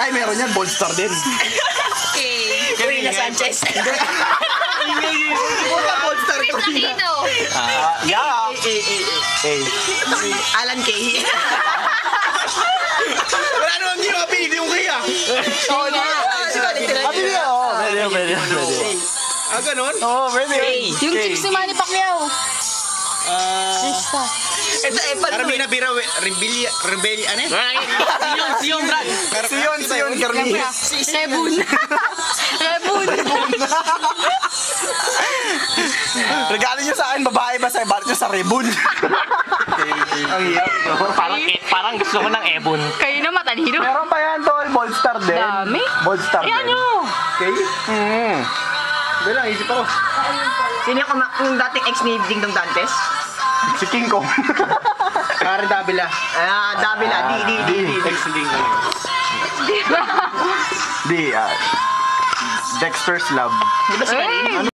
Ay, meron yan. Bolstar din. Reyna Sanchez. Bolstar ko. Yeah. Alan Kay. Wala naman ginawa pinili yung kaya. Pwede. Ah, ganun? Oo, pwede. Yung chicks ni Manny Pacquiao. Ito, Carmina Bira, Rebelli, ano yun? Sion, Brad. Sion, Carmina. Rebun. Regalo nyo sa akin, babae ba sa ibarat nyo sa Rebun? Ang hirap. Parang gusto ko ng Ebon. Kayo na matalino. Meron pa yan, tol. Bolstar din. Dami. Bolstar din. Ano? Okay? Hindi lang, isip ako. Sino yung dating ex ni Ding Dong Dantes? Si King Kong. Kari Davila. Davila. Di. Di, Dexter's Love. Di ba si Karin?